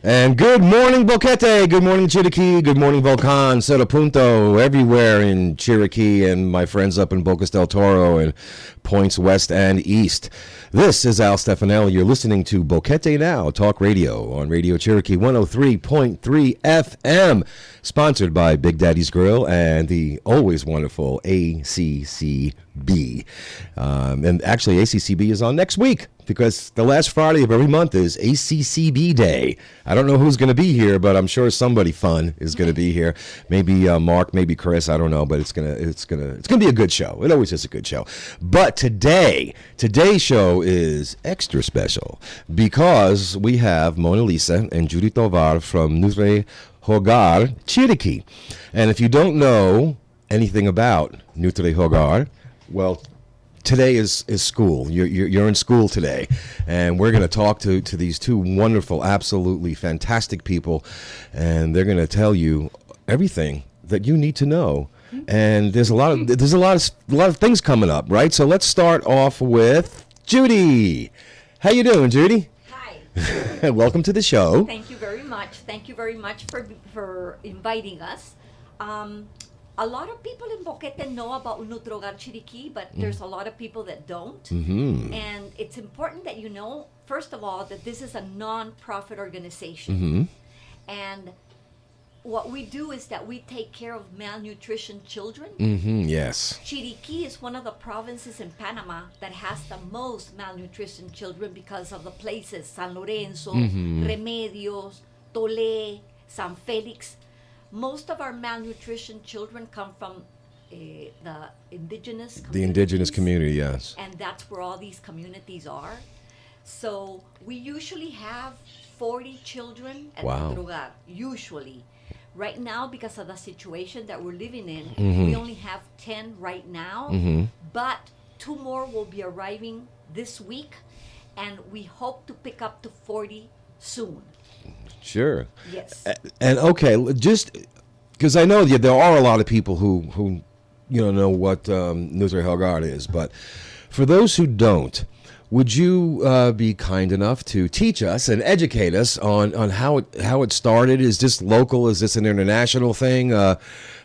And good morning, Boquete. Good morning, Chiriquí. Good morning, Volcan, Cerro Punto, everywhere in Chiriquí and my friends up in Bocas del Toro and points west and east. This is Al Stefanelli. You're listening to Boquete Now, talk radio on Radio Chiriquí 103.3 FM, sponsored by Big Daddy's Grill and the always wonderful ACCB. And actually, ACCB is on next week, because the last Friday of every month is ACCB Day. I don't know who's going to be here, but I'm sure somebody fun is going to be here. Maybe Mark, maybe Chris, I don't know, but it's gonna be a good show. It always is a good show. But today's show is extra special because we have Mona Lisa and Judy Tovar from Nutrogenic Chiriquí. And if you don't know anything about Nutrogenic, well, today is school. You're in school today, and we're going to talk to these two wonderful, absolutely fantastic people, and they're going to tell you everything that you need to know. And there's a lot of things coming up, right? So let's start off with Judy. How you doing, Judy? Hi. Welcome to the show. Thank you very much. Thank you very much for inviting us. A lot of people in Boquete know about Nutrogenic Chiriquí, but there's a lot of people that don't. Mm-hmm. And it's important that you know, first of all, that this is a non-profit organization. Mm-hmm. And what we do is that we take care of malnutrition children. Mm-hmm. Yes. Chiriquí is one of the provinces in Panama that has the most malnutrition children because of the places, San Lorenzo, Remedios, Tolé, San Felix. Most of our malnutrition children come from the indigenous communities. The indigenous community, yes. And that's where all these communities are. So we usually have 40 children at Nutrogenic, usually. Right now, because of the situation that we're living in, we only have 10 right now, but 2 more will be arriving this week, and we hope to pick up to 40 soon. Sure. Yes. And okay, just because I know there are a lot of people who know what Nutrogenic is, but for those who don't, would you be kind enough to teach us and educate us on how it started? Is this local? Is this an international thing?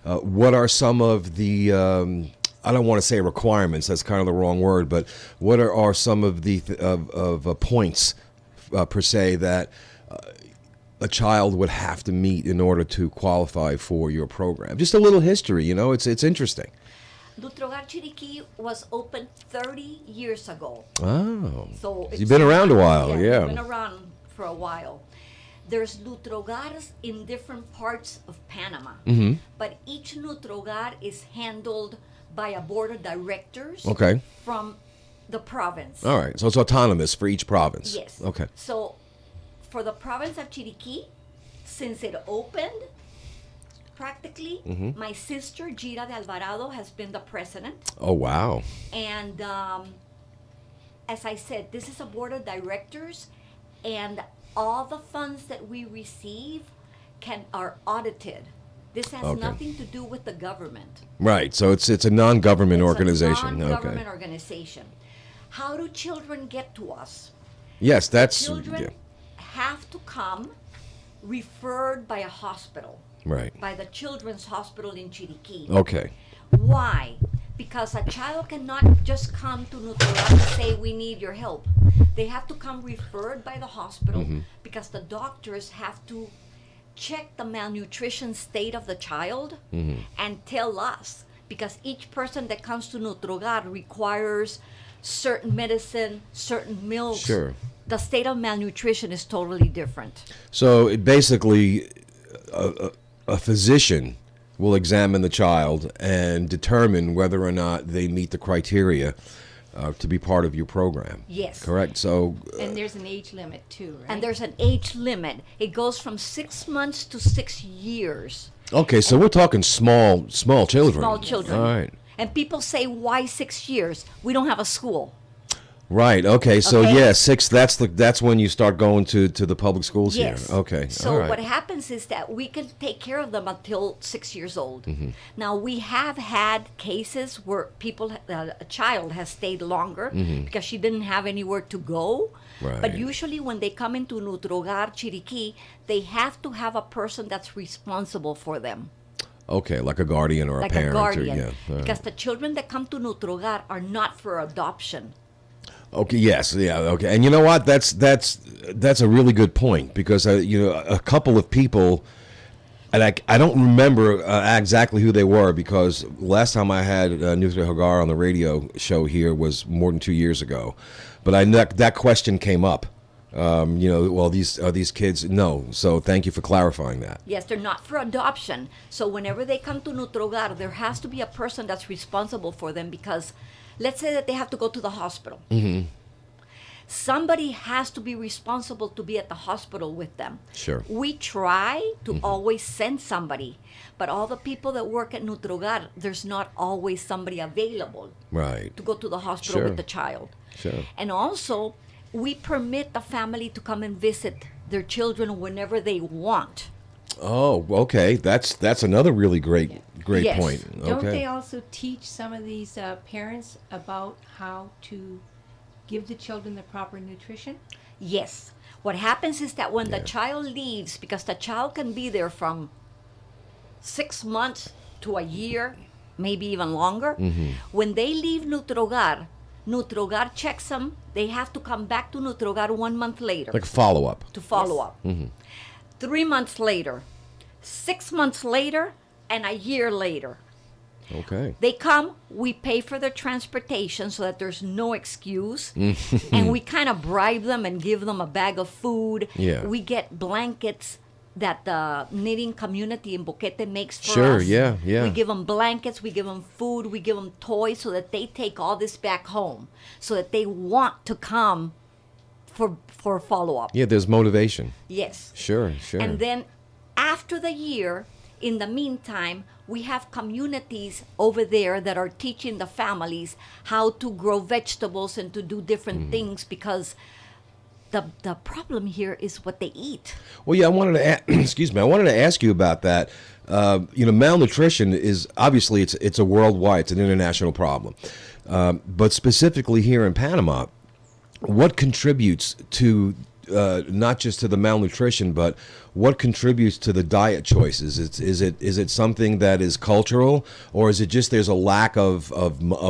What are some of the I don't want to say requirements. That's kind of the wrong word, but what are some of the points per se that a child would have to meet in order to qualify for your program? Just a little history, it's interesting. Nutrogenic Chiriquí was opened 30 years ago. Oh, so you've been around a while, yeah. We've been around for a while. There's Nutrogenics in different parts of Panama, but each Nutrogenic is handled by a board of directors from the province. All right, so it's autonomous for each province. Yes. Okay. So for the province of Chiriquí, since it opened, practically, my sister, Gira de Alvarado, has been the president. Oh, wow. And as I said, this is a board of directors, and all the funds that we receive are audited. This has nothing to do with the government. Right, so it's a non-government organization. It's a non-government organization. How do children get to us? Yes, that's... Children have to come referred by a hospital. Right. By the Children's Hospital in Chiriquí. Okay. Why? Because a child cannot just come to Nutrogenic and say, we need your help. They have to come referred by the hospital because the doctors have to check the malnutrition state of the child and tell us, because each person that comes to Nutrogenic requires certain medicine, certain milks. Sure. The state of malnutrition is totally different. So it basically... a physician will examine the child and determine whether or not they meet the criteria to be part of your program. Yes. Correct. So. And there's an age limit too, right? And there's an age limit. It goes from 6 months to 6 years. Okay, so we're talking small children. Small children. All right. And people say, why 6 years? We don't have a school. Right. Okay. So yeah, 6. That's when you start going to the public schools here. Okay. So what happens is that we can take care of them until 6 years old. Now we have had cases where a child has stayed longer because she didn't have anywhere to go. Right. But usually when they come into Nutrogar Chiriquí, they have to have a person that's responsible for them. Okay, like a guardian or Like a parent. a guardian. Or, yeah. All right. Because the children that come to Nutrogar are not for adoption. Okay. Yes. Yeah. Okay. And you know what? That's a really good point because a couple of people, and I don't remember exactly who they were because last time I had Nutri Hagar on the radio show here was more than 2 years ago, but that question came up. Well, these kids? No. So thank you for clarifying that. Yes, they're not for adoption. So whenever they come to Nutrogar, there has to be a person that's responsible for them because let's say that they have to go to the hospital. Mm-hmm. Somebody has to be responsible to be at the hospital with them. Sure. We try to always send somebody, but all the people that work at Nutrogar, there's not always somebody available Right. to go to the hospital Sure. with the child. Sure. And also, we permit the family to come and visit their children whenever they want. Oh, okay. That's another really great Yes. point. Don't Okay. they also teach some of these parents about how to give the children the proper nutrition? Yes. What happens is that when the Yeah. child leaves, because the child can be there from 6 months to a year, maybe even longer, when they leave Nutrogar checks them. They have to come back to Nutrogar 1 month later Like a follow up. to follow up. 3 months later, 6 months later, and a year later. Okay. They come, we pay for their transportation so that there's no excuse. And we kind of bribe them and give them a bag of food. Yeah. We get blankets that the knitting community in Boquete makes for Sure, us. yeah, yeah. We give them blankets, we give them food, we give them toys so that they take all this back home, so that they want to come for follow-up. Yeah, there's motivation. Yes. Sure, sure. And then after the year, in the meantime, we have communities over there that are teaching the families how to grow vegetables and to do different things because the problem here is what they eat. Well, yeah, I wanted to excuse me. I wanted to ask you about that. Malnutrition is obviously it's a worldwide, it's an international problem. But specifically here in Panama, what contributes to not just to the malnutrition, but what contributes to the diet choices? Is it something that is cultural, or is it just there's a lack of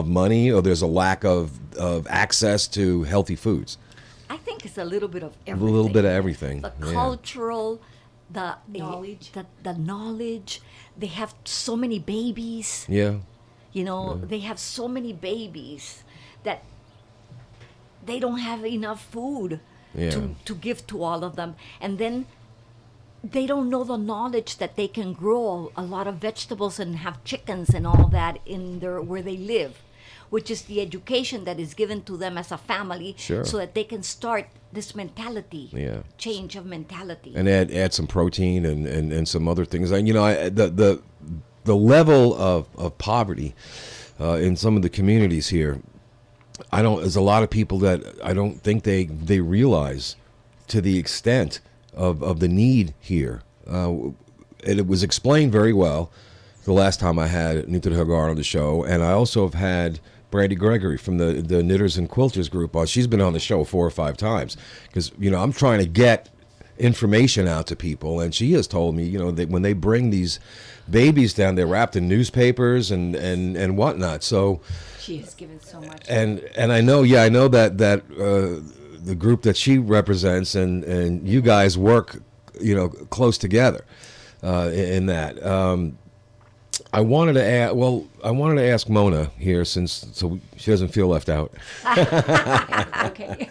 money, or there's a lack of access to healthy foods? I think it's a little bit of A everything. little bit of everything. The Yeah. cultural, the Knowledge. the knowledge. They have so many babies. Yeah. You know, they have so many babies that they don't have enough food Yeah. to give to all of them. And then they don't know the knowledge that they can grow a lot of vegetables and have chickens and all that in where they live, which is the education that is given to them as a family, Sure. so that they can start this mentality, Yeah. change of mentality. And add some protein and some other things. And the level of poverty in some of the communities here, there's a lot of people that I don't think they realize to the extent of the need here. And it was explained very well the last time I had Nutri Hagar on the show, and I also have had Brandy Gregory from the Knitters and Quilters group on. She's been on the show 4 or 5 times because I'm trying to get information out to people, and she has told me that when they bring these babies down, they're wrapped in newspapers and whatnot. So She has given so much. and I know that the group that she represents and you guys work close together in that. I wanted to ask Mona here so she doesn't feel left out. Okay.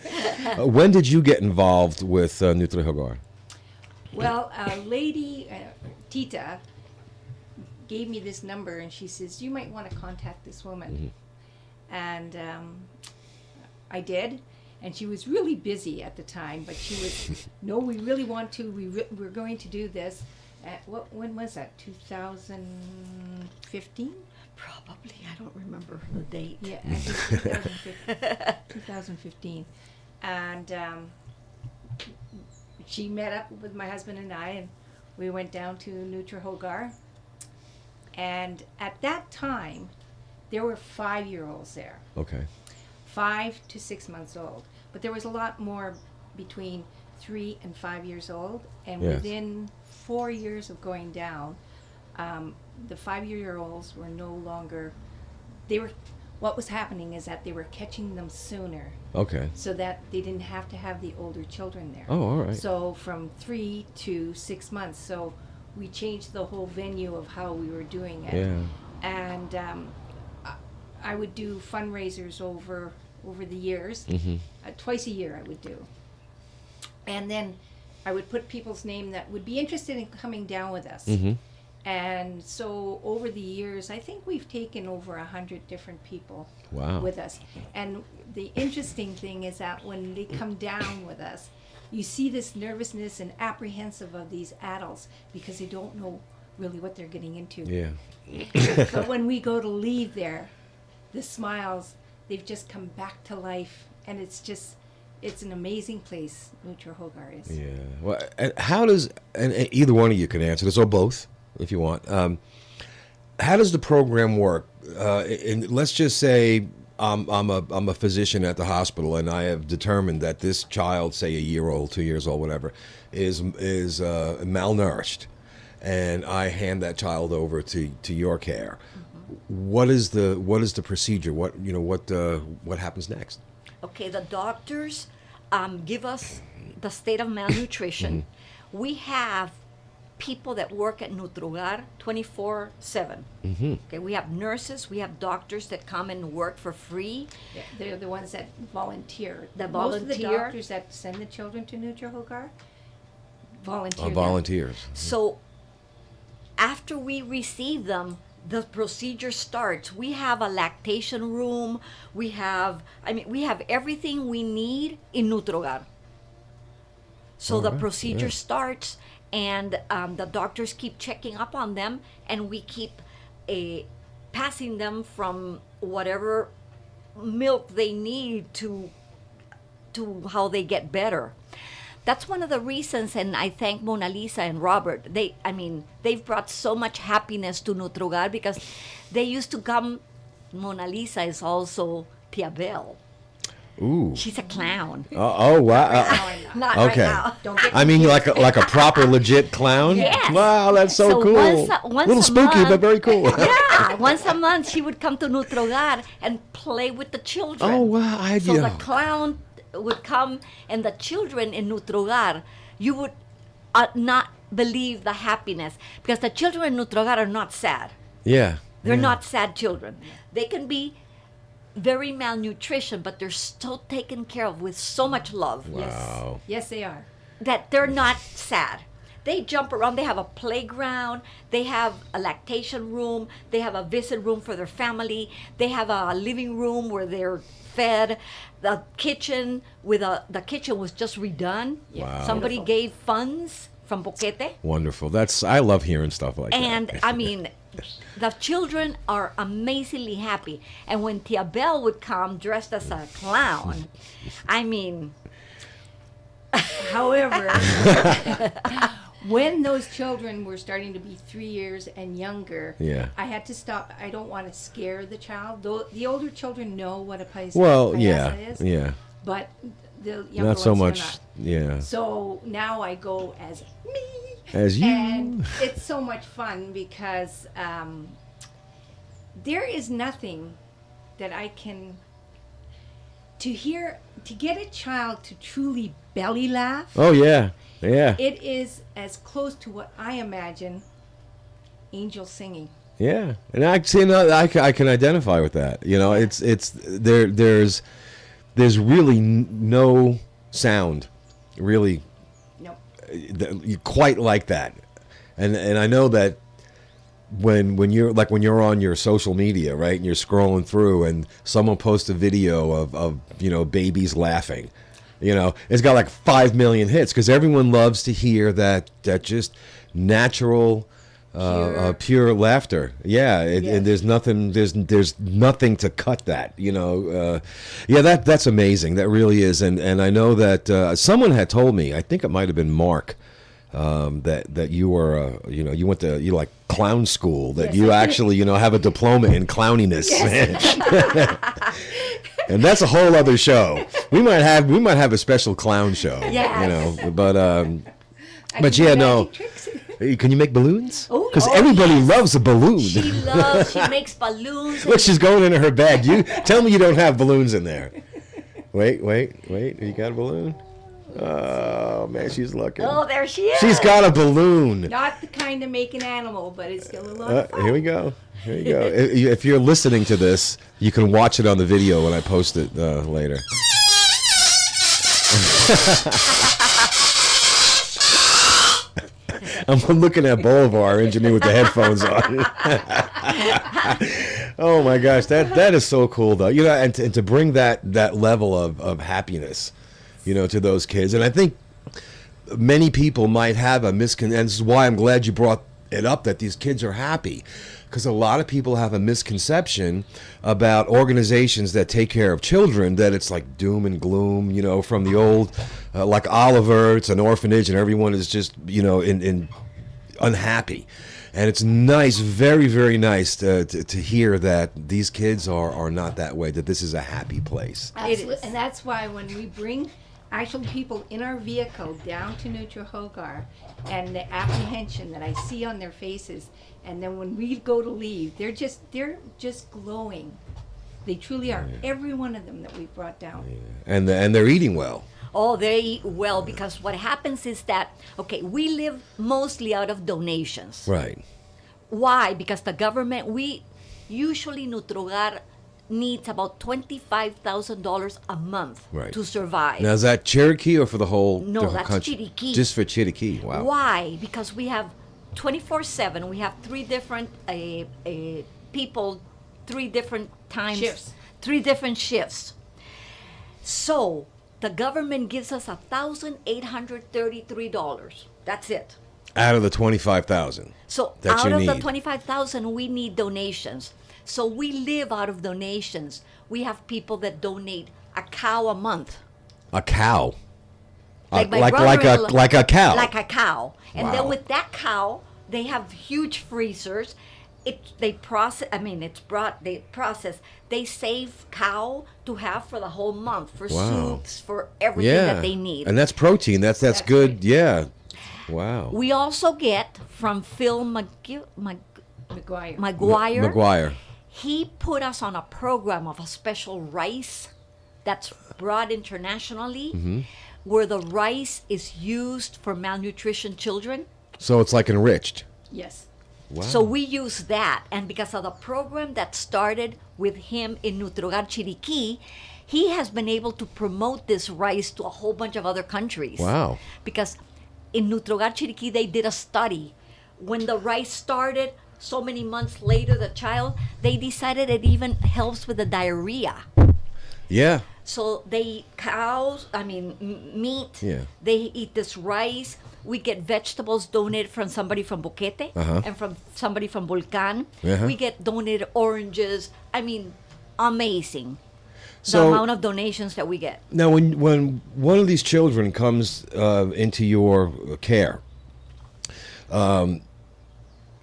When did you get involved with Nutri Hagar? Well, a lady, Tita, gave me this number, and she says, you might want to contact this woman. And I did. And she was really busy at the time, but she was, no, we really want to, we're going to do this. When was that, 2015? Probably, I don't remember the date. Yeah, I think 2015. And she met up with my husband and I, and we went down to Nutri Hagar. And at that time, there were 5-year-olds there, Okay. 5 to 6 months old. But there was a lot more between 3 and 5 years old, and Yes. within 4 years of going down, the 5-year-olds were no longer. They were. What was happening is that they were catching them sooner, Okay. so that they didn't have to have the older children there. Oh, all right. So from 3 to 6 months. So we changed the whole venue of how we were doing it. Yeah. And I would do fundraisers over the years. Twice a year I would do. And then I would put people's name that would be interested in coming down with us. And so over the years, I think we've taken over 100 different people Wow. with us. And the interesting thing is that when they come down with us, you see this nervousness and apprehensive of these adults because they don't know really what they're getting into. Yeah. But when we go to leave there, the smiles, they've just come back to life. And it's an amazing place, Nutra-Hogar is. Yeah. Well, and how does, and either one of you can answer this, or both, if you want. How does the program work? And let's just say I'm a physician at the hospital, and I have determined that this child, say a year old, 2 years old, whatever, is malnourished, and I hand that child over to your care. What is the procedure? What happens next? Okay, the doctors give us the state of malnutrition. We have people that work at Nutrogar 24/7. Okay, we have nurses, we have doctors that come and work for free. They're the ones that volunteer. That Most of the volunteer. doctors that send the children to Nutra-Hogar volunteer. there. Volunteers. So after we receive them, the procedure starts. We have a lactation room. We have everything we need in Nutrogar. So the Alright, procedure yeah. starts, and the doctors keep checking up on them, and we keep passing them from whatever milk they need to how they get better. That's one of the reasons, and I thank Mona Lisa and Robert. They've brought so much happiness to Nutrogar because they used to come. Mona Lisa is also Tia Belle. Ooh. She's a clown. Oh wow. Not right Okay. now. Don't get I mean, like a proper legit clown. Yes. Wow, that's so cool. Once A a little spooky, month- but very cool. Yeah, once a month she would come to Nutrogar and play with the children. Oh wow, So the clown would come, and the children in Nutrogar, you would not believe the happiness, because the children in Nutrogar are not sad. Yeah. They're not sad children. They can be very malnutrition, but they're so taken care of with so much love Wow. Yes, they are. that they're not sad. They jump around. They have a playground. They have a lactation room. They have a visit room for their family. They have a living room where they're fed. The kitchen the kitchen was just redone. Wow. Somebody Beautiful. gave funds from Boquete. Wonderful. I love hearing stuff like And that. I mean, the children are amazingly happy. And when Tia Belle would come dressed as a clown, I mean, However, when those children were starting to be 3 years and younger, Yeah. I had to stop. I don't want to scare the child. Though the older children know what a Well, payasa yeah, is, yeah. but the younger Not so ones much. are not. Yeah. So now I go as me. As you. And it's so much fun because there is nothing that I can to get a child to truly belly laugh. Oh yeah. Yeah. It is as close to what I imagine angels singing. Yeah, and I see. I can identify with that. You know, it's there's really no sound, really, Nope. quite like that, and I know that when you're on your social media, right, and you're scrolling through, and someone posts a video of babies laughing. You know, it's got like 5 million hits because everyone loves to hear that just natural, pure laughter. Yeah, and there's nothing to cut that. You know, that's amazing. That really is. And I know that someone had told me. I think it might have been Mark. That you were, you went to like clown school. That Yes, you I did. actually, have a diploma in clowniness. And that's a whole other show. We might have a special clown show. Yes. You know, but I but can do yeah, no. magic tricks. Hey, can you make balloons? Oh, Because oh, everybody yes. loves a balloon. She makes balloons. Look, she's going into her bag. You tell me you don't have balloons in there. Wait. You got a balloon? Oh man, she's looking. Oh, there she is. She's got a balloon. Not the kind to make an animal, but it's still a lot of fun. Here we go. If you're listening to this, you can watch it on the video when I post it later. I'm looking at Bolivar, our engineer, with the headphones on. Oh my gosh, that is so cool, though. You know, and to bring that level of happiness, you know, to those kids. And I think many people might have and this is why I'm glad you brought it up, that these kids are happy. Because a lot of people have a misconception about organizations that take care of children, that it's like doom and gloom, you know, from the old, like Oliver, it's an orphanage and everyone is just, you know, in unhappy. And it's nice, very, very nice to hear that these kids are not that way, that this is a happy place. Absolutely. And that's why when we bring actual people in our vehicle down to Nutra-Hogar, and the apprehension that I see on their faces, and then when we go to leave, they're just glowing. They truly are. Every one of them that we've brought down. Yeah. And they're eating well. Oh, they eat well, because what happens is that, okay, we live mostly out of donations. Right. Why? Because the government, we usually Nutrogar needs about $25,000 a month Right. to survive. Now, is that Cherokee or for the whole, No, the whole that's country? Chiriquí. Just for Chiriquí. Wow. Why? Because we have 24/7. We have three different people, three different times, Shifts. 3 different shifts. So the government gives us $1,833. That's it. Out of the 25,000. So That out you of the need. 25,000, we need donations. So we live out of donations. We have people that donate a cow a month. A cow. Like my like a brother-in-law- like a cow. Like a cow. And Wow. then with that cow, they have huge freezers. They process. I mean, they process. They save cow to have for the whole month, for Wow. soups, for everything Yeah. that they need. And that's protein. That's good. right. Yeah. Wow. We also get from Phil McGuire. McGuire. He put us on a program of a special rice that's brought internationally, where the rice is used for malnutrition children. So it's like enriched. Yes. Wow. So we use that, and because of the program that started with him in Nutrogar Chiriquí, he has been able to promote this rice to a whole bunch of other countries. Wow. Because in Nutrogar Chiriquí, they did a study. When the rice started, so many months later, the child, they decided it even helps with the diarrhea. Yeah. So they eat meat. Yeah. They eat this rice. We get vegetables donated from somebody from Boquete and from somebody from Volcan. Uh-huh. We get donated oranges. I mean, amazing. The So amount of donations that we get. now, when one of these children comes into your care,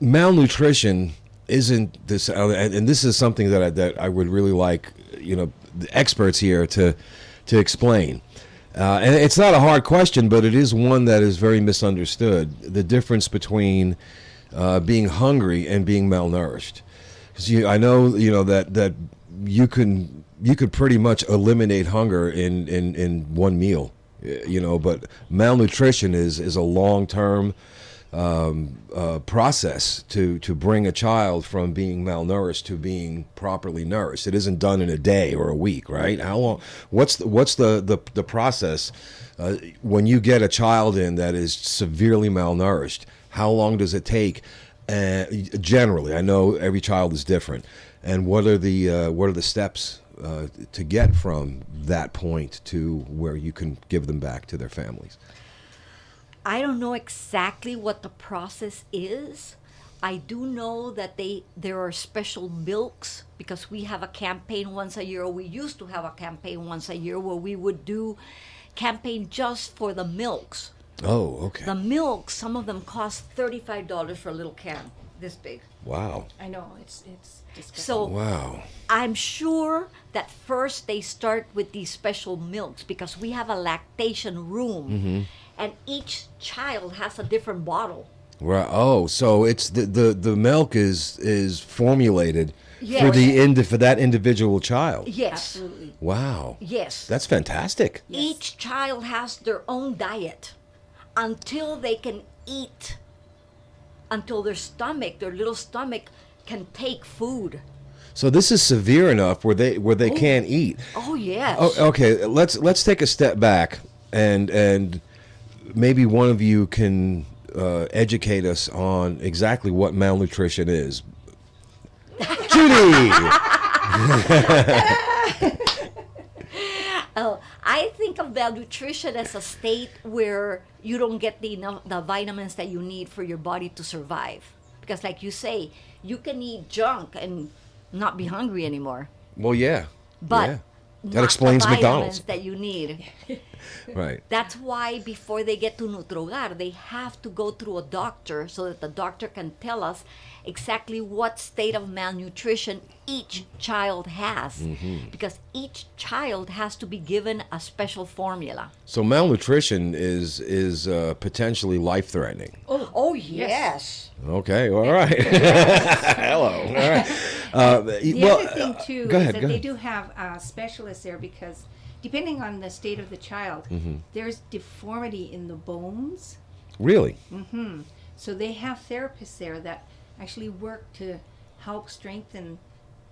malnutrition isn't this, and this is something that I would really like, you know, the experts here to explain. And it's not a hard question, but it is one that is very misunderstood. The difference between being hungry and being malnourished. 'Cause I know, you know, that you could pretty much eliminate hunger in one meal, you know. But malnutrition is a long-term process to bring a child from being malnourished to being properly nourished. It isn't done in a day or a week, right? How long? What's the process when you get a child in that is severely malnourished? How long does it take? Generally, I know every child is different. And what are the steps to get from that point to where you can give them back to their families? I don't know exactly what the process is. I do know that there are special milks, because we have a campaign once a year, or we used to have a campaign once a year, where we would do campaign just for the milks. Oh, okay. The milk, some of them cost $35 for a little can. this big. Wow. I know, it's disgusting. So Wow. I'm sure that first they start with these special milks because we have a lactation room, and each child has a different bottle. Right. Oh, so it's the milk is formulated for Yes. for that individual child. Yes. Absolutely. Wow. Yes. That's fantastic. Yes. Each child has their own diet until they can eat, until their little stomach can take food. So this is severe enough where they can't eat. Oh yes. Oh, okay, let's take a step back and maybe one of you can educate us on exactly what malnutrition is. Judy. Oh, I think of malnutrition as a state where you don't get the vitamins that you need for your body to survive. Because, like you say, you can eat junk and not be hungry anymore. Well, yeah. But yeah. not That explains the McDonald's. vitamins that you need. Right. That's why before they get to Nutrogar, they have to go through a doctor so that the doctor can tell us exactly what state of malnutrition each child has. Because each child has to be given a special formula. So malnutrition is potentially life-threatening. Oh yes. Okay, all right. Hello. All right. The other thing too go ahead, is that go they ahead. do have specialists there because depending on the state of the child, there's deformity in the bones. Really? So they have therapists there that actually work to help strengthen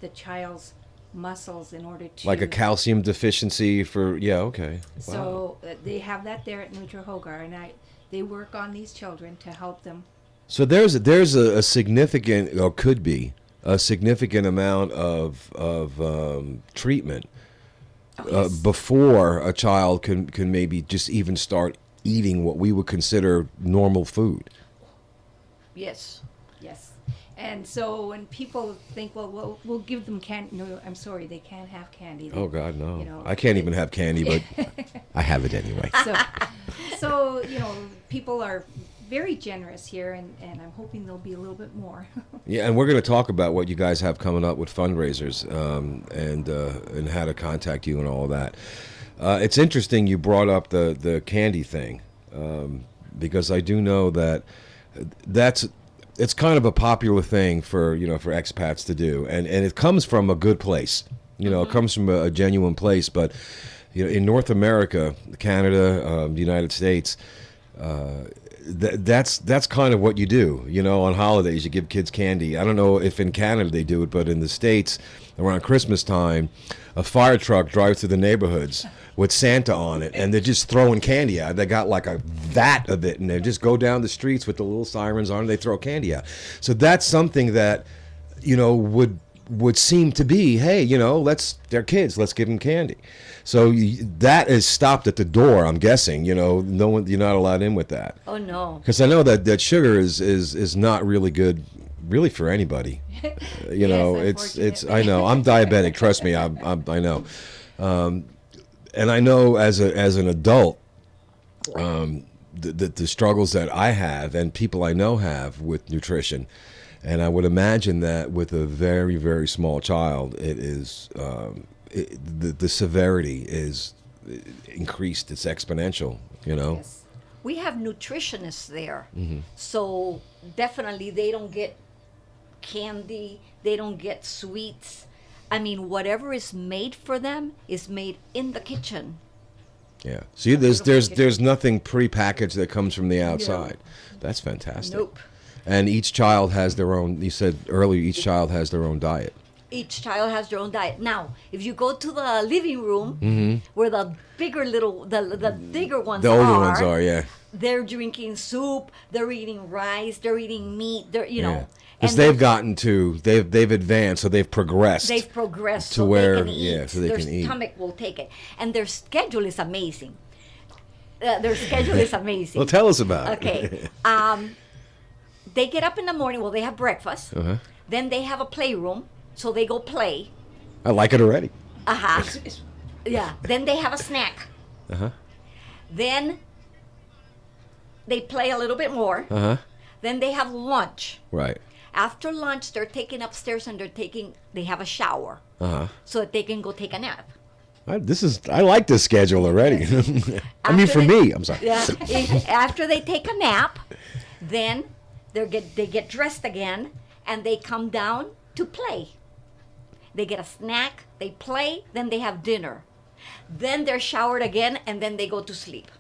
the child's muscles in order to Like a calcium deficiency for okay. Wow. So they have that there at Nutrogenic, and they work on these children to help them. So there's a significant, or could be a significant amount of treatment before a child can maybe just even start eating what we would consider normal food. Yes. Yes. And so when people think, well, we'll give them candy. No, I'm sorry, they can't have candy. Oh God, no! You know, I can't even have candy, but I have it anyway. So people are very generous here, and I'm hoping there'll be a little bit more. Yeah, and we're going to talk about what you guys have coming up with fundraisers and how to contact you and all that. It's interesting you brought up the candy thing because I do know that it's kind of a popular thing for for expats to do, and it comes from a good place. It comes from a genuine place, but in North America, Canada, the United States. That's kind of what you do, on holidays. You give kids candy. I don't know if in Canada they do it, but in the States, around Christmas time, a fire truck drives through the neighborhoods with Santa on it, and they're just throwing candy out. They got like a vat of it, and they just go down the streets with the little sirens on, and they throw candy out. So that's something that, would seem to be, hey, they're kids, let's give them candy. So that is stopped at the door, I'm guessing. No one, you're not allowed in with that. Oh no. Because I know that sugar is not really good, really for anybody. It's I know I'm diabetic. Trust me, I know, and I know as an adult, the struggles that I have and people I know have with nutrition. And I would imagine that with a very, very small child, it is the severity is increased. It's exponential, Yes. We have nutritionists there. So definitely they don't get candy, they don't get sweets. I mean, whatever is made for them is made in the kitchen. Yeah. See, there's nothing prepackaged that comes from the outside. That's fantastic. Nope. And each child has their own. You said earlier, each child has their own diet. Each child has their own diet. Now, if you go to the living room, where the bigger ones The older ones are, yeah. They're drinking soup. They're eating rice. They're eating meat. They're Because and they've gotten to they've advanced, so they've progressed. they've progressed to so where- they can eat. yeah, so they their can eat. stomach will take it, and their schedule is amazing. Their schedule is amazing. Well, tell us about it. Okay. They get up in the morning. Well, they have breakfast. Then they have a playroom, so they go play. I like it already. Yeah. Then they have a snack. Then they play a little bit more. Then they have lunch. Right. After lunch, they're taken upstairs and they have a shower so that they can go take a nap. I like this schedule already. I mean, for me, I'm sorry. Yeah. After they take a nap, then they get dressed again and they come down to play. They get a snack, they play, then they have dinner. Then they're showered again and then they go to sleep.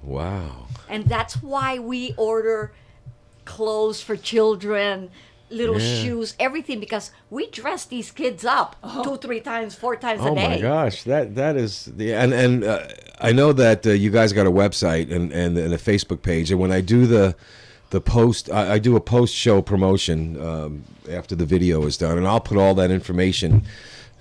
Wow. And that's why we order clothes for children, little shoes, everything, because we dress these kids up 2, 3 times, 4 times a day. Oh my gosh, that is the and I know that you guys got a website and a Facebook page, and when I do the post, I do a post show promotion after the video is done, and I'll put all that information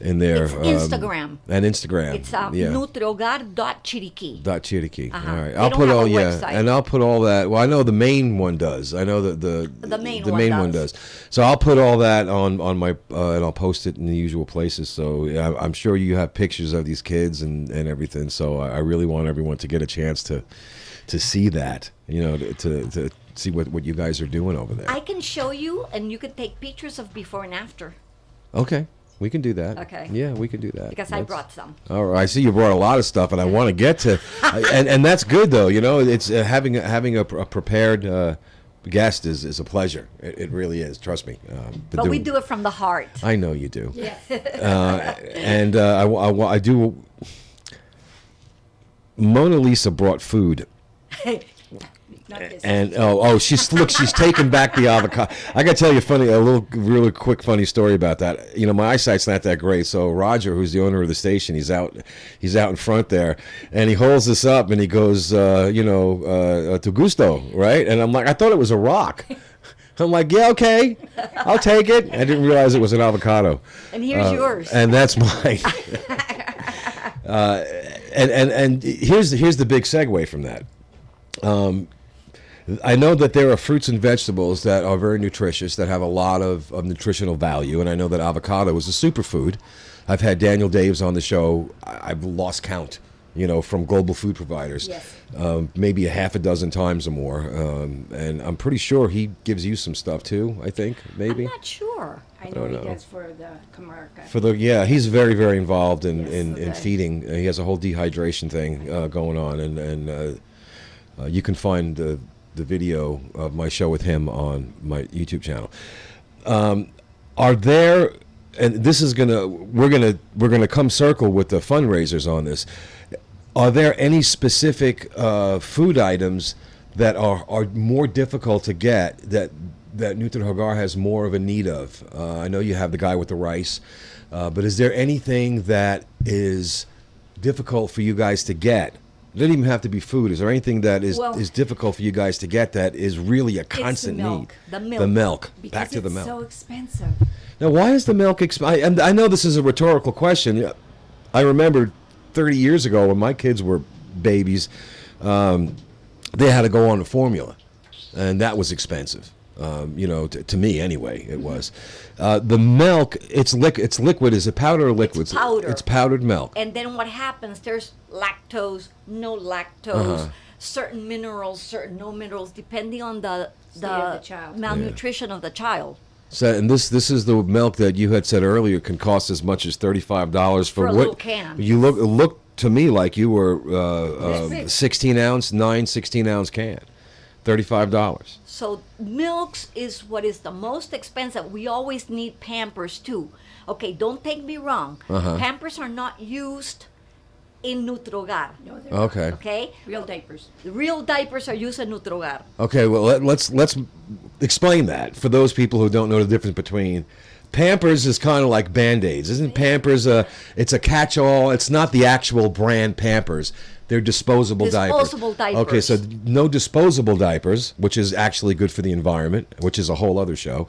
in there. It's Instagram. And Instagram. It's nutrogar.chiriqui. Chiriqui. All right. They I'll don't put have all a website. and I'll put all that. Well, I know the main one does. I know that the main one does. So I'll put all that on my and I'll post it in the usual places. So yeah, I'm sure you have pictures of these kids and everything. So I really want everyone to get a chance to see that. You know, to see what you guys are doing over there. I can show you, and you can take pictures of before and after. Okay. We can do that. Okay. Yeah, we can do that. Because I brought some. All right. I see you brought a lot of stuff, and I want to get to, and that's good though. You know, it's having a prepared guest is a pleasure. It really is. Trust me. But we do it from the heart. I know you do. Yes. And I do. Mona Lisa brought food. Not this. And she's taking back the avocado. I gotta tell you a really quick funny story about that. You know, my eyesight's not that great, so Roger, who's the owner of the station, he's out in front there, and he holds this up and he goes, to gusto, right? And I'm like, I thought it was a rock. I'm like, yeah, okay, I'll take it. I didn't realize it was an avocado. And here's yours. And that's mine. And here's the big segue from that. I know that there are fruits and vegetables that are very nutritious, that have a lot of nutritional value, and I know that avocado is a superfood. I've had Daniel Daves on the show. I've lost count, from global food providers, Yes. maybe a half a dozen times or more, and I'm pretty sure he gives you some stuff too. I think maybe. I'm not sure. I know he does for the Camarca. He's very, very involved in Okay. feeding. He has a whole dehydration thing going on, and you can find the video of my show with him on my YouTube channel. Are there, and this is we're gonna come circle with the fundraisers on this. Are there any specific food items that are more difficult to get that Nutrogenic has more of a need of? I know you have the guy with the rice, but is there anything that is difficult for you guys to get? It doesn't even have to be food. Is there anything that is difficult for you guys to get that is really a constant need? The milk. The milk. Because Back to the milk. it's so expensive. Now, why is the milk expensive? And I know this is a rhetorical question. I remember 30 years ago when my kids were babies, they had to go on a formula, and that was expensive. To me anyway, it was. The milk, it's liquid. Is it powder or liquid? It's powder. It's powdered milk. And then what happens, there's lactose, no lactose, Uh-huh. certain minerals, certain no minerals, depending on the State of the child. malnutrition of the child. So, and this is the milk that you had said earlier can cost as much as $35 For a what little can. you look to me like you were Big. 16-ounce can, $35. So milks is what is the most expensive. We always need Pampers too. Okay, don't take me wrong. Uh-huh. Pampers are not used in Nutrogar. No, they're Okay. Okay, real diapers. the real diapers are used in Nutrogar. Okay, well let's explain that for those people who don't know the difference between. Pampers is kind of like Band-Aids. Isn't Pampers it's a catch-all? It's not the actual brand Pampers. They're disposable Disposable diapers. Okay, so no disposable diapers, which is actually good for the environment, which is a whole other show.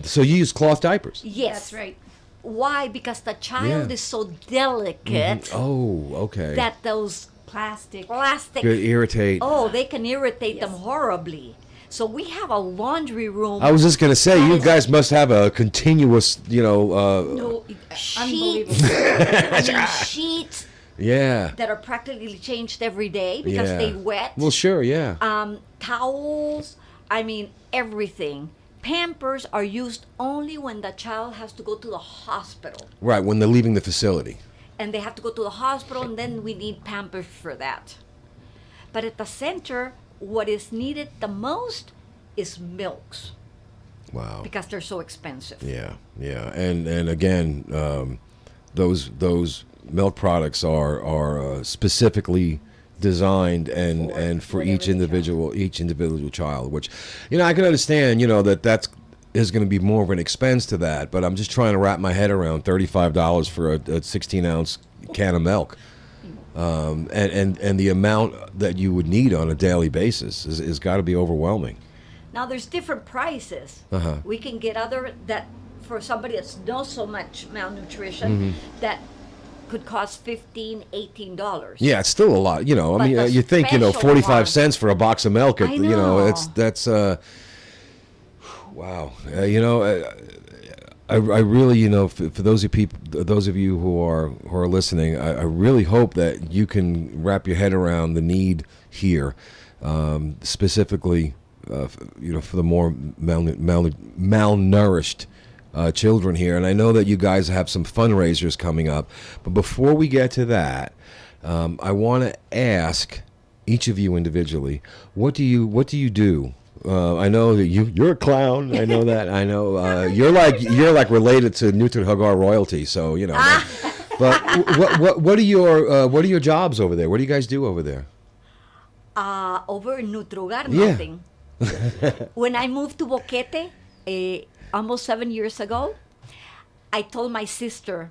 So you use cloth diapers. Yes. That's right. Why? Because the child Yeah. is so delicate Oh, okay. that those Plastic. plastic, Could irritate. they can irritate them horribly. So we have a laundry room. I was just gonna say, you guys must have a continuous, No, sheets, unbelievable. sheets yeah. that are practically changed every day because Yeah. they wet. Well, sure, yeah. Towels, I mean everything. Pampers are used only when the child has to go to the hospital. Right, when they're leaving the facility. And they have to go to the hospital, and then we need Pampers for that. But at the center, what is needed the most is milks. Wow. Because they're so expensive. Yeah, yeah, and again, those milk products are specifically designed and for each individual child. Which, I can understand, that's is going to be more of an expense to that. But I'm just trying to wrap my head around $35 for a 16-ounce can of milk, and the amount that you would need on a daily basis is got to be overwhelming. Now there's different prices. Uh-huh. We can get that for somebody that knows so much malnutrition that could cost $15, $18. Yeah, it's still a lot. I mean, the you think, special 45 one- cents for a box of milk. I know. That's wow. I really, for those of you who are listening, I really hope that you can wrap your head around the need here, specifically, for the more malnourished children here. And I know that you guys have some fundraisers coming up, but before we get to that, I want to ask each of you individually, what do you do? I know that you're a clown. I know that. I know you're like related to Nutrogenic royalty. So But what are your jobs over there? What do you guys do over there? Over in Nutrogenic, Yeah. nothing. When I moved to Boquete almost 7 years ago, I told my sister,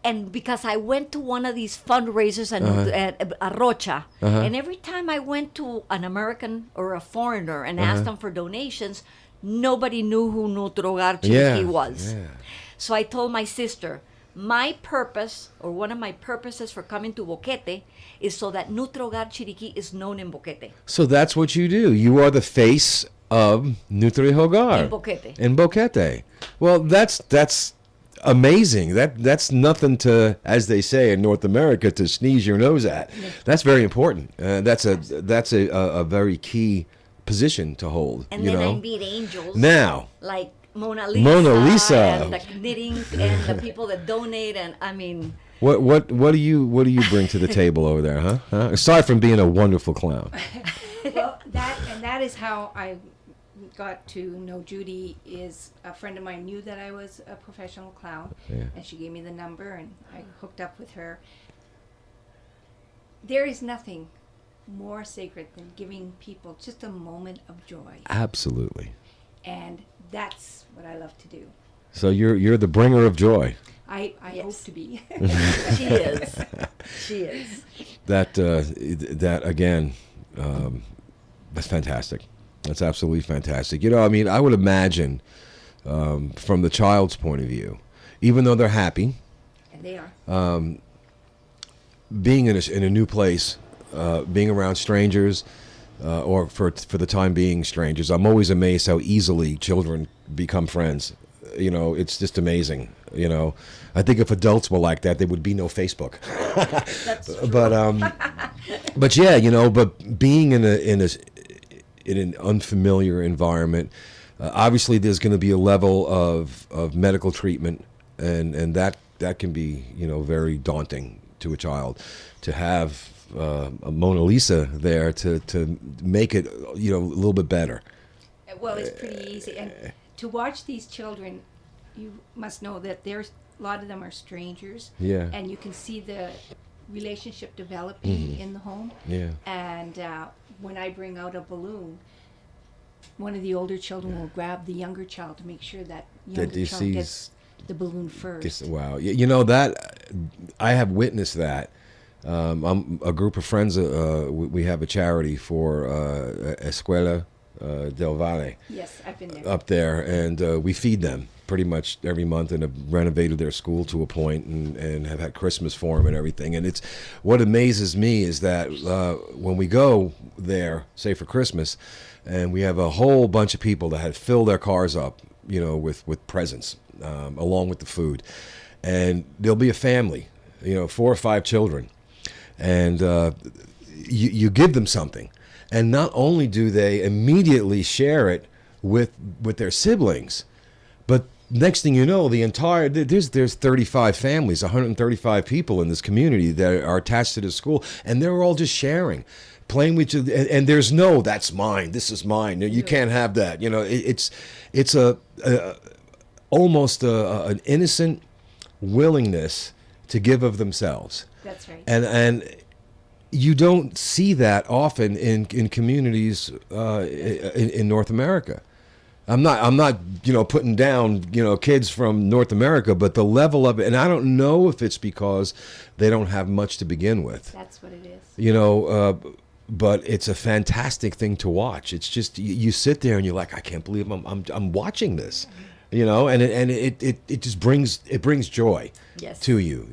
and because I went to one of these fundraisers at Arrocha, and every time I went to an American or a foreigner and asked them for donations, nobody knew who Nutrogenic Chiriqui was. Yeah. So I told my sister, my purpose, or one of my purposes for coming to Boquete, is so that Nutrogenic Chiriqui is known in Boquete. So that's what you do. You are the face of Nutrogenic In Boquete. In Boquete. Well, that's amazing. That's nothing to, as they say in North America, to sneeze your nose at. That's very important. That's a very key position to hold. And then I meet angels Now, like Mona Lisa. and the knitting and the people that donate, and I mean, what do you bring to the table over there, huh? Aside from being a wonderful clown. Well, that is how I got to know Judy. Is a friend of mine knew that I was a professional clown, and she gave me the number, and I hooked up with her. There is nothing more sacred than giving people just a moment of joy, Absolutely. and that's what I love to do. So you're the bringer of joy. I Yes. hope to be. she is. She is. That again, that's fantastic. That's absolutely fantastic. I mean, I would imagine from the child's point of view, even though they're happy, And they are. being in a new place, being around strangers, or for the time being strangers, I'm always amazed how easily children become friends. It's just amazing. I think if adults were like that, there would be no Facebook. That's true. But yeah, but being in an unfamiliar environment, obviously there's going to be a level of medical treatment, and that can be very daunting to a child. To have a Mona Lisa there to make it a little bit better. Well, it's pretty easy. And to watch these children, you must know that a lot of them are strangers. Yeah. And you can see the relationship developing in the home. Yeah. And when I bring out a balloon, one of the older children will grab the younger child to make sure that younger child gets the balloon first. Wow. That I have witnessed that. I'm a group of friends. We have a charity for Escuela del Valle. Yes, I've been there. Up there, and we feed them pretty much every month, and have renovated their school to a point, and have had Christmas for them and everything. And it's what amazes me is that when we go there, say for Christmas, and we have a whole bunch of people that had filled their cars up, with presents along with the food, and there'll be a family, 4 or 5 children, and you give them something. And not only do they immediately share it with their siblings. But next thing you know, the entire there's 35 families, 135 people in this community that are attached to this school, and they're all just sharing, playing with each other. And there's no, that's mine, this is mine. You can't have that. You know, it's almost an innocent willingness to give of themselves. That's right. And you don't see that often in communities in North America. I'm not putting down kids from North America, but the level of it, and I don't know if it's because they don't have much to begin with. That's what it is. But it's a fantastic thing to watch. It's just you sit there and you're like, I can't believe I'm watching this, and it just brings joy Yes. to you.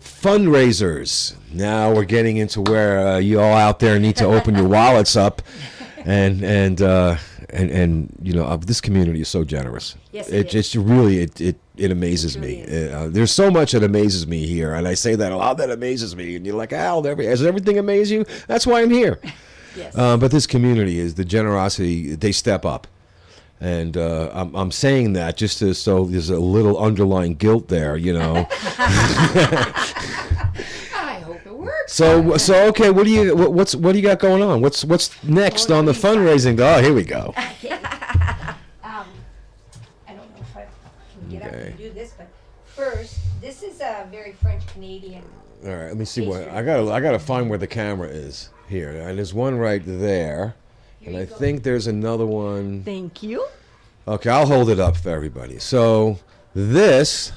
Fundraisers. Now we're getting into where you all out there need to open your wallets up, and this community is so generous. Yes, it just really it amazes me. There's so much that amazes me here, and I say that a lot that amazes me, and you're like, Al, does everything amaze you? That's why I'm here. Yes. But this community is the generosity. They step up. And I'm saying that just so there's a little underlying guilt there, I hope it works. So okay, what do you got going on? What's next on the fundraising? Oh, here we go. Okay. I don't know if I can get up Okay. and do this, but first, this is a very French Canadian. All right, let me see what I gotta find where the camera is here. And there's one right there, and I think there's another one. Thank you. Okay, I'll hold it up for everybody. So this,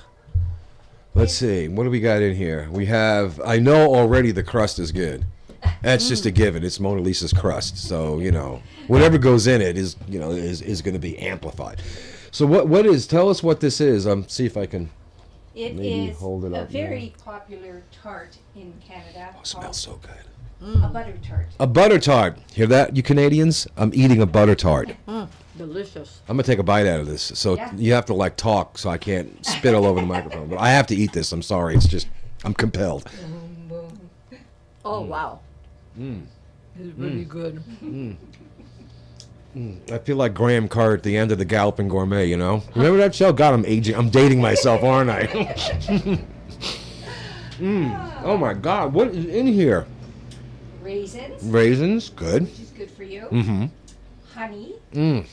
let's see, what do we got in here? We have, I know already the crust is good. That's just a given. It's Mona Lisa's crust. So, whatever goes in it is going to be amplified. So what is, tell us what this is. See if I can It maybe is hold it a up very popular tart in Canada. Oh, it smells so good. A butter tart. A butter tart. Hear that, you Canadians? I'm eating a butter tart. Delicious. I'm going to take a bite out of this. So Yeah. you have to talk so I can't spit all over the microphone. But I have to eat this. I'm sorry. It's just, I'm compelled. Oh, wow. It's really good. I feel like Graham Carr at the end of the Galloping Gourmet, Remember that show? God, I'm dating myself, aren't I? Oh my God, what is in here? Raisins, Raisins, good. which is good for you. Mm-hmm. Honey, Mm.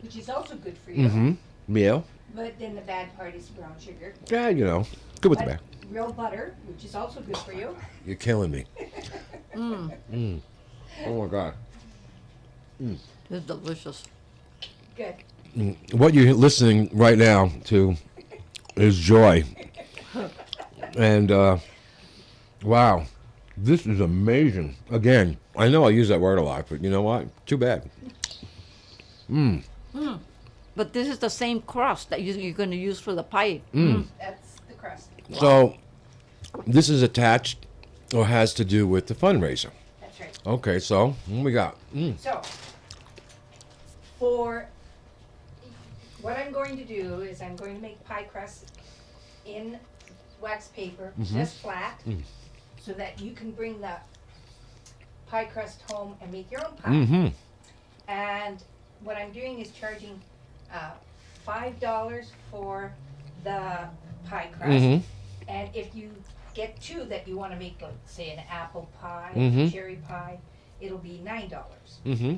which is also good for you. Mm-hmm. Yeah. But then the bad part is brown sugar. Yeah, good with the But bad. real butter, which is also good for you. You're killing me. Mm. Oh my God. It's delicious. Good. What you're listening right now to is joy. And wow, this is amazing. Again, I know I use that word a lot, but you know what? Too bad. But this is the same crust that you're going to use for the pie. That's the crust. So this is attached or has to do with the fundraiser. That's right. Okay, so what we got? So, for what I'm going to do is I'm going to make pie crust in wax paper, just flat, so that you can bring the pie crust home and make your own pie. Mm-hmm. And what I'm doing is charging $5 for the pie crust. Mm-hmm. And if you get two that you want to make, like, say, an apple pie, Mhm. cherry pie, it'll be $9. Mm-hmm.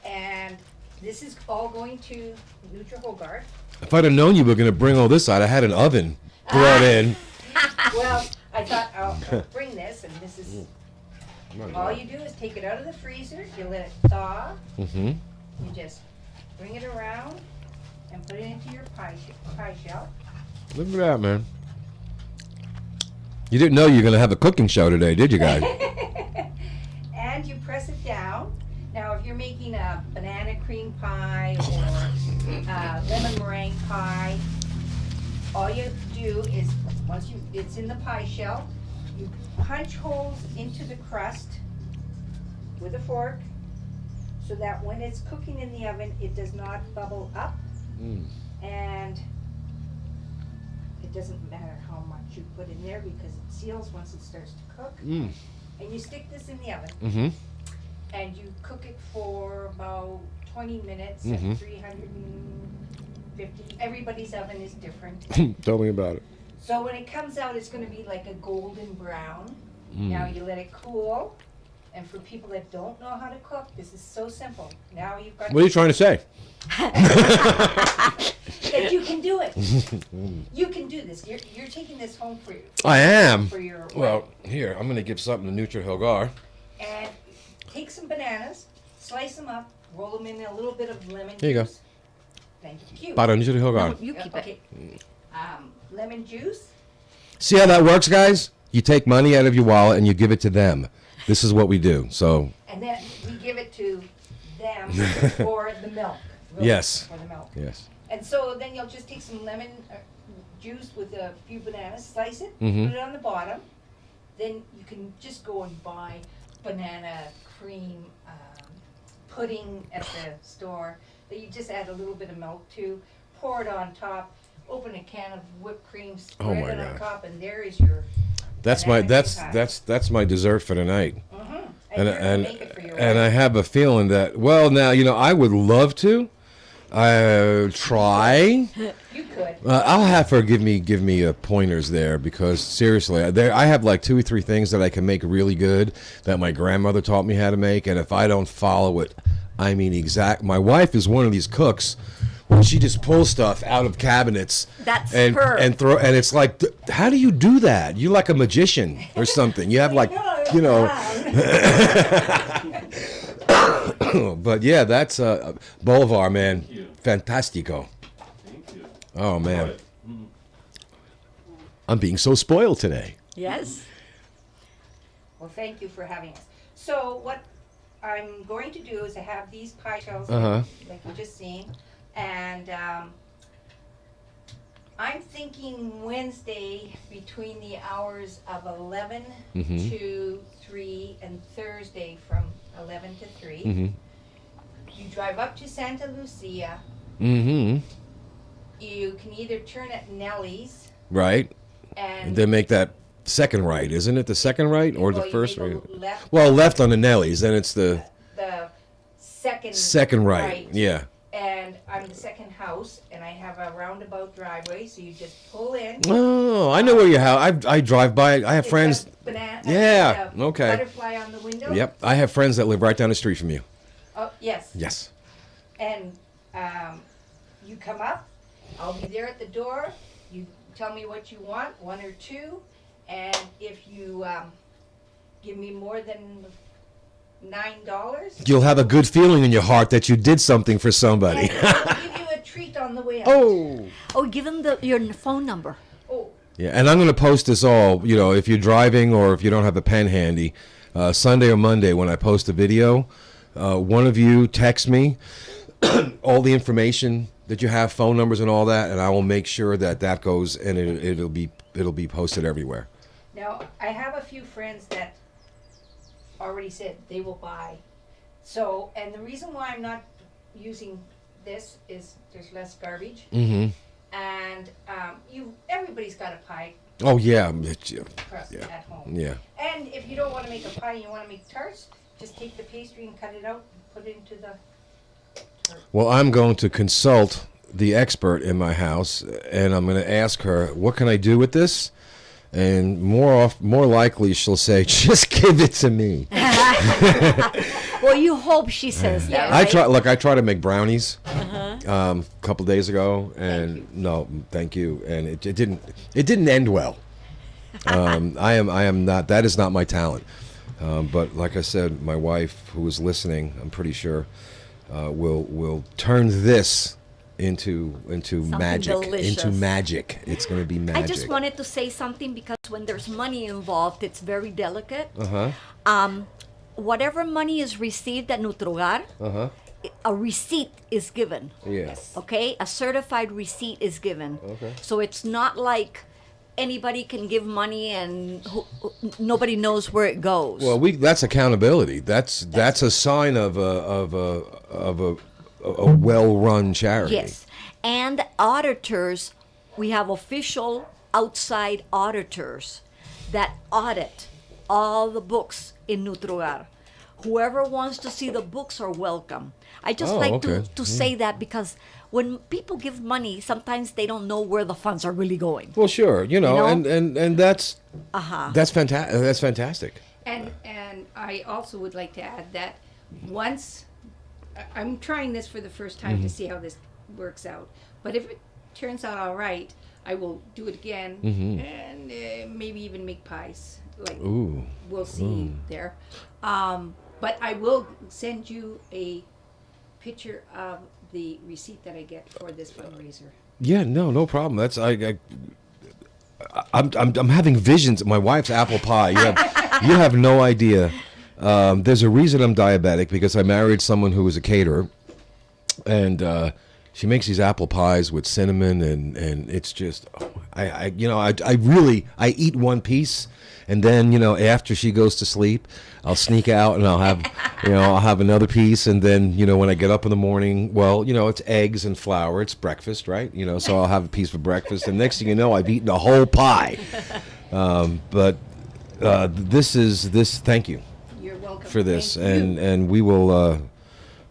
And this is all going to Nutrogenic. If I'd have known you were going to bring all this out, I had an oven brought in. Well, I thought I'll bring this, and this is all you do is take it out of the freezer, you let it thaw, Mm-hmm. you just bring it around and put it into your pie shell. Look at that, man. You didn't know you were going to have a cooking show today, did you guys? And you press it down. Now, if you're making a banana cream pie or lemon meringue pie, all you have to do is, once it's in the pie shell, you punch holes into the crust with a fork so that when it's cooking in the oven, it does not bubble up, and it doesn't matter how much you put in there because it seals once it starts to cook. And you stick this in the oven. Mm-hmm. and you cook it for about 20 minutes Mhm. at 350. Everybody's oven is different. Tell me about it. So when it comes out, it's going to be like a golden brown. Mm. Now you let it cool. And for people that don't know how to cook, this is so simple. Now you've got What are you trying to say? that you can do it. You can do this. You're taking this home for you. I am. For your Well, here, I'm going to give something to Nutrogenic. and take some bananas, slice them up, roll them in a little bit of lemon Here you go. juice. Thank you. Para Nutrogenic. No, you keep it. Okay. Lemon juice. See how that works, guys? You take money out of your wallet and you give it to them. This is what we do. So, And then we give it to them for the milk. really, Yes. For the milk. yes. And so then you'll just take some lemon juice with a few bananas, slice it, Mhm. put it on the bottom. Then you can just go and buy banana cream pudding at the store that you just add a little bit of milk to, pour it on top, open a can of whipped cream, Oh spread my it on gosh. top, and there is your That's my banana that's pie. that's my dessert for tonight. And, And you're gonna and make it for your and I wife. have a feeling that I would love to try. You could. I'll have her give me pointers there because seriously, I have like 2 or 3 things that I can make really good that my grandmother taught me how to make, and if I don't follow it, I mean my wife is one of these cooks where she just pulls stuff out of cabinets. That's and her. and it's like, how do you do that? You're like a magician or something. You have like, you know. But yeah, that's Bolivar, man. Thank you. Fantastico. Thank you. Oh man, Right. I'm being so spoiled today. Yes. Well, thank you for having us. So what I'm going to do is I have these pie shells, Uh-huh. like you just seen, and I'm thinking Wednesday between the hours of 11 Mhm. to 3, and Thursday from 11 to 3. Mm-hmm. You drive up to Santa Lucia. Mm-hmm. You can either turn at Nellie's Right. and They make that second right, isn't it? The second right or well, the you first make a right? left, Well, left on the Nellies, then it's the the second second right. Yeah. And I'm the second house, and I have a roundabout driveway, so you just pull in. Oh, I know where your house. I drive by. I have It's friends. got banana, Yeah, a okay. Butterfly on the window. Yep, I have friends that live right down the street from you. Oh yes. Yes. And you come up. I'll be there at the door. You tell me what you want, 1 or 2, and if you give me more than $9, You'll have a good feeling in your heart that you did something for somebody. and I'll give you a treat on the way out. Oh. Oh, give them your phone number. Oh, Yeah, and I'm going to post this all, if you're driving or if you don't have a pen handy, Sunday or Monday when I post a video, one of you text me all the information that you have, phone numbers and all that, and I will make sure that goes and it'll be posted everywhere. now I have a few friends that already said they will buy. So, and the reason why I'm not using this is there's less garbage, Mm-hmm. and everybody's got a pie Oh, yeah. crust Yeah. at home. Yeah. And if you don't want to make a pie and you want to make tarts, just take the pastry and cut it out and put it into the tart. Well, I'm going to consult the expert in my house, and I'm going to ask her, what can I do with this? And more likely she'll say, just give it to me. Well, you hope she says that, Yeah. I right? tried to make brownies a couple days ago, and no, thank you, and it didn't end well. I am not. That is not my talent. But like I said, my wife, who is listening, I'm pretty sure, will turn this into magic. delicious. Into magic. It's going to be magic. I just wanted to say something because when there's money involved, it's very delicate. Uh-huh. Whatever money is received at Nutrogar, Uh-huh. a receipt is given. Yes. Okay, a certified receipt is given. Okay. So it's not like anybody can give money and nobody knows where it goes. Well, that's accountability. That's a sign of a well-run charity. Yes, and auditors, we have official outside auditors that audit all the books in Nutrogar, Whoever wants to see the books are welcome. I just Oh, like okay. to say that because when people give money, sometimes they don't know where the funds are really going. Well, sure, You know? and that's Uh-huh. fantastic. That's fantastic. And I also would like to add that once I'm trying this for the first time to see how this works out. But if it turns out all right, I will do it again and maybe even make pies. Like Ooh. we'll see there. But I will send you a picture of the receipt that I get for this fundraiser. Yeah, no problem. That's I'm having visions. My wife's apple pie. You have no idea. There's a reason I'm diabetic because I married someone who was a caterer, and she makes these apple pies with cinnamon, and it's just, I really eat one piece, and then after she goes to sleep, I'll sneak out and I'll have another piece, and then when I get up in the morning, well, it's eggs and flour, it's breakfast, right? So I'll have a piece for breakfast, and next thing you know, I've eaten a whole pie. But thank you You're welcome. for this, Thank you. and we will.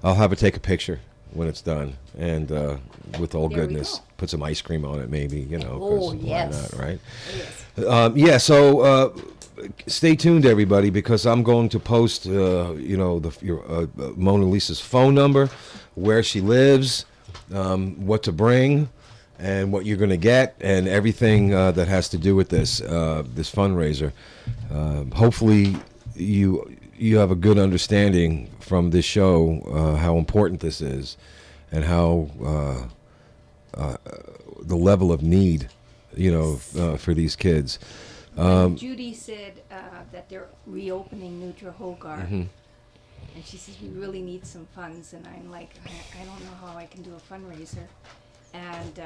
I'll have her take a picture when it's done, and with all There we goodness, go. put some ice cream on it, maybe. 'Cause Oh, why yes. not, right? Yes. So stay tuned, everybody, because I'm going to post, Mona Lisa's phone number, where she lives, what to bring, and what you're going to get, and everything that has to do with this fundraiser. Hopefully, you have a good understanding from this show how important this is, and how the level of need, for these kids. Judy said that they're reopening Nutra-Hogar. And she says, we really need some funds. And I'm like, I don't know how I can do a fundraiser. And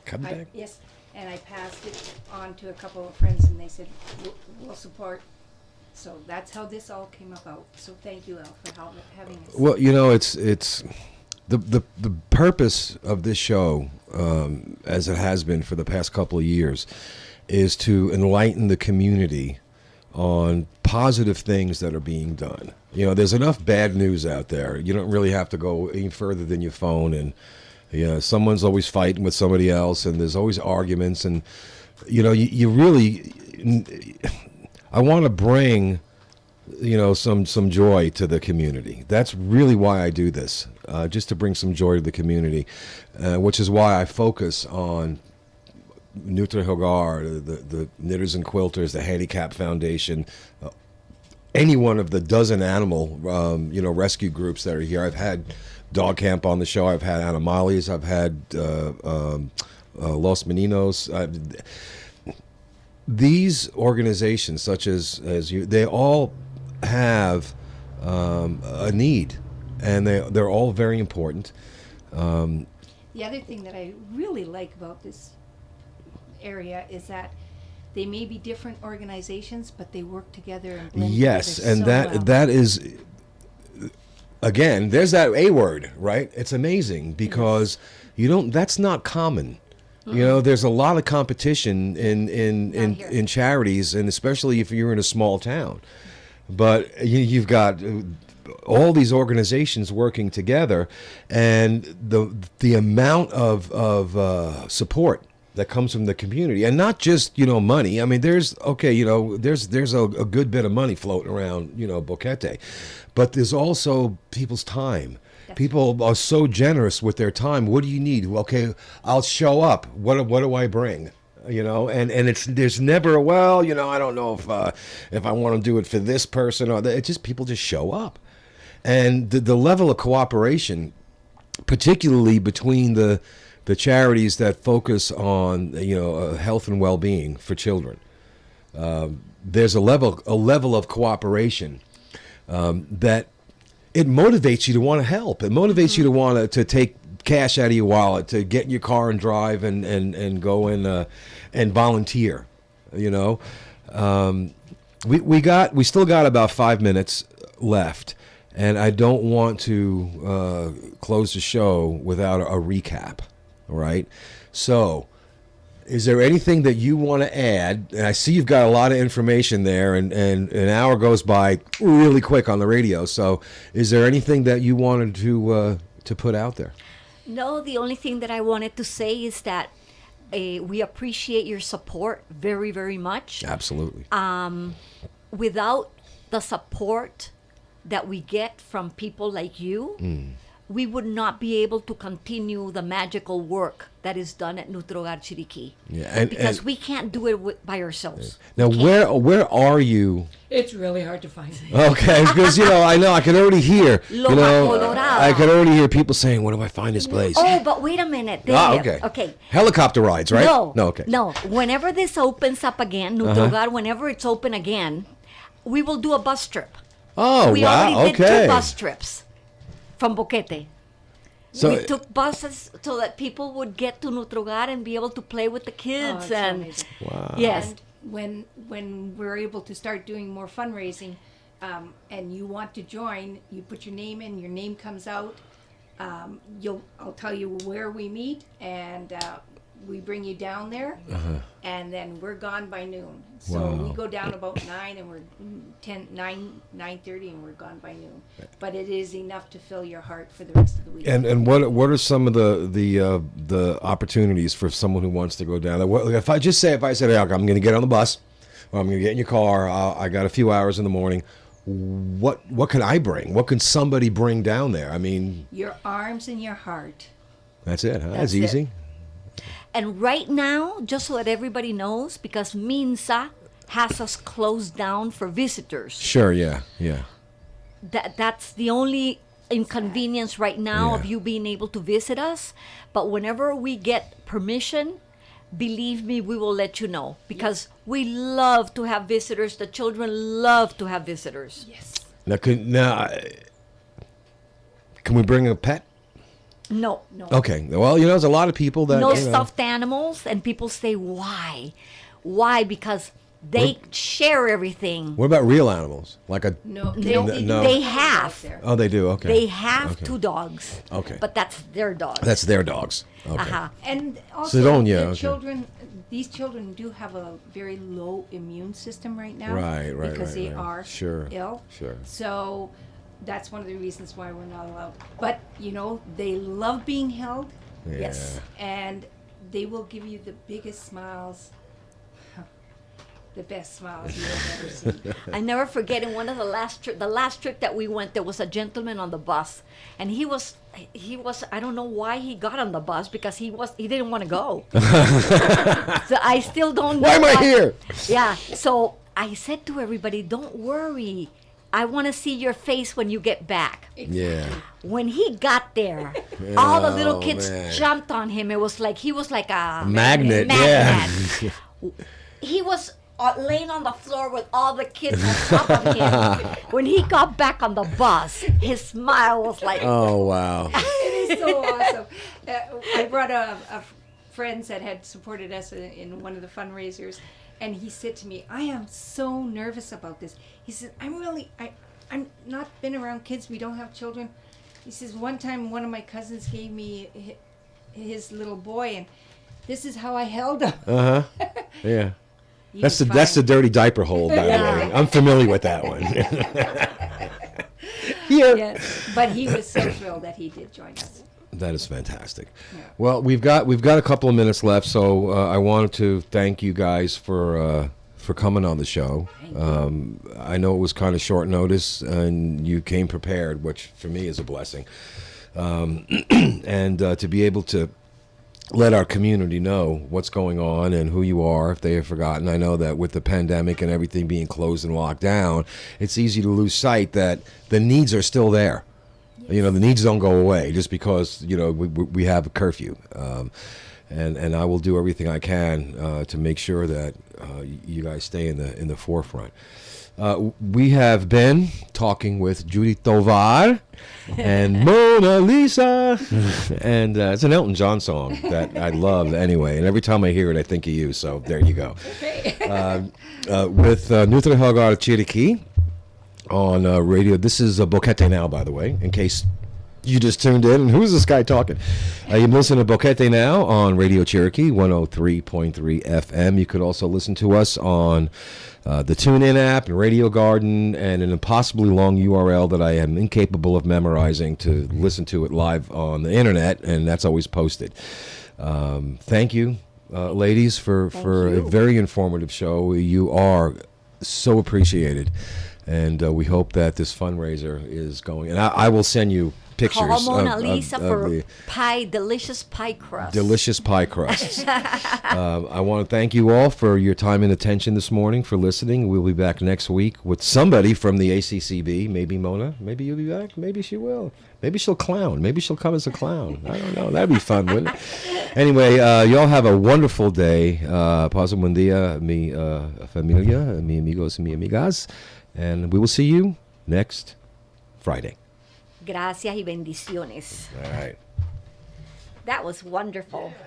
Come back. yes, and I passed it on to a couple of friends, and they said, we'll support. So that's how this all came about. So thank you, Al, for having us. Well, it's the purpose of this show, as it has been for the past couple of years, is to enlighten the community on positive things that are being done. There's enough bad news out there. You don't really have to go any further than your phone, and someone's always fighting with somebody else, and there's always arguments, and you really, I want to bring some joy to the community. That's really why I do this, just to bring some joy to the community, which is why I focus on Nutra-Hogar, the Knitters and Quilters, the Handicap Foundation, any one of the dozen animal rescue groups that are here. I've had Dog Camp on the show. I've had Animales. I've had Los Meninos. These organizations, such as you, they all have a need, and they're all very important. The other thing that I really like about this area is that they may be different organizations, but they work together and blend Yes, together and so well. that is, again, there's that A word, right? It's amazing because that's not common. There's a lot of competition Not here. in charities, and especially if you're in a small town. But you've got all these organizations working together, and the amount of support that comes from the community, and not just money. I mean, there's a good bit of money floating around Boquete, but there's also people's time. People are so generous with their time. What do you need? Okay, I'll show up. What do I bring? And there's never I don't know if I want to do it for this person or that. It's just people just show up, and the level of cooperation, particularly between the charities that focus on health and well-being for children. There's a level of cooperation that it motivates you to want to help. It motivates you to want to take cash out of your wallet, to get in your car and drive and go and volunteer. We still got about 5 minutes left, and I don't want to close the show without a recap. Right? So Is there anything that you want to add? And I see you've got a lot of information there, and an hour goes by really quick on the radio. So, is there anything that you wanted to put out there? No, the only thing that I wanted to say is that we appreciate your support very, very much. Absolutely. Without the support that we get from people like you, we would not be able to continue the magical work that is done at Nutrogar Chiriquí. Yeah, because and we can't do it by ourselves. now, We can't. where are you? It's really hard to find. Okay, because I can already hear. Loma Colorada. I can already hear people saying, "Where do I find this place?" Oh, but wait a minute. Okay. Okay. Helicopter rides, right? No. Okay. No. Whenever this opens up again, Nutrogar, whenever it's open again, we will do a bus trip. Oh, We wow. already did Okay. 2 bus trips from Boquete. So, We took buses so that people would get to Nutrogar and be able to play with the kids. it's and amazing. wow. yes, And when we're able to start doing more fundraising, and you want to join, you put your name in. Your name comes out. I'll tell you where we meet, and we bring you down there, and then we're gone by noon. So Wow. we go down about 9, and we're 9:30, and we're gone by noon. But it is enough to fill your heart for the rest of the week. And what are some of the opportunities for someone who wants to go down there? If I said, hey, I'm going to get on the bus, or I'm going to get in your car, I got a few hours in the morning. What can I bring? What can somebody bring down there? I mean, Your arms and your heart. that's it. Huh? That's That's it. easy. and right now, just so that everybody knows, because Minsa has us closed down for visitors. Sure. Yeah. Yeah. That's the only inconvenience right now of Yeah. you being able to visit us. But whenever we get permission, believe me, we will let you know, because we love to have visitors. The children love to have visitors. Yes. Now, can we bring a pet? No, Okay. Well, there's a lot of people that no stuffed animals, and people say why? Why? Because they share everything. What about real animals? Like a No, No. They have. Oh, they do. Okay. They have Okay. 2 dogs. Okay. But that's their dogs. That's their dogs. Okay. Uh-huh. And also, Sidonia, the okay. children, these children do have a very low immune system right now. Right, Because they right. are Sure, ill. sure. So that's one of the reasons why we're not allowed. But, they love being held. Yes. And they will give you the biggest smiles, the best smiles you've ever seen. I never forget in one of the last trip that we went, there was a gentleman on the bus, and he was I don't know why he got on the bus, because he didn't want to go. So I still don't know Why am I here? Yeah. So I said to everybody, don't worry. I want to see your face when you get back. Yeah. When he got there, all the little Oh, kids man. jumped on him. It was like he was like a Magnet, magnet. He was laying on the floor with all the kids on top of him. When he got back on the bus, his smile was like, Oh, wow. It is so awesome. I brought a friends that had supported us in one of the fundraisers, and he said to me, "I am so nervous about this." He said, I'm not been around kids. We don't have children." He says, "One time, one of my cousins gave me his little boy, and this is how I held him." Yeah. He That's was the fine. dirty diaper hold, by the Yeah. way. I'm familiar with that one. Yeah. Yes, but he was so thrilled that he did join us. That is fantastic. Yeah. Well, we've got a couple of minutes left, so I wanted to thank you guys for coming on the show. I know it was kind of short notice, and you came prepared, which for me is a blessing. And to be able to let our community know what's going on and who you are if they have forgotten. I know that with the pandemic and everything being closed and locked down, it's easy to lose sight that the needs are still there. The needs don't go away just because we have a curfew, and I will do everything I can to make sure that you guys stay in the forefront. We have been talking with Judy Tovar and Mona Lisa, and it's an Elton John song that I love anyway. And every time I hear it, I think of you. So there you go. With Nutrogenic Chiriquí on radio. This is Boquete Now, by the way, in case You just tuned in, and who's this guy talking? You can listen to Boquete Now on Radio Cherokee 103.3 FM. You could also listen to us on the TuneIn app and Radio Garden, and an impossibly long URL that I am incapable of memorizing to listen to it live on the internet, and that's always posted. Thank you, ladies, for a very informative show. You are so appreciated, and we hope that this fundraiser is going. And I will send you pictures. Call Mona Lisa of for the delicious pie crust. delicious pie crusts. I want to thank you all for your time and attention this morning, for listening. We'll be back next week with somebody from the ACCB. Maybe Mona. Maybe you'll be back. Maybe she will. Maybe she'll clown. Maybe she'll come as a clown. I don't know. That'd be fun, wouldn't it? Anyway, y'all have a wonderful day. Pasa buen día, mi familia, mi amigos, mi amigas. And we will see you next Friday. Gracias y bendiciones. All right. That was wonderful. Yeah.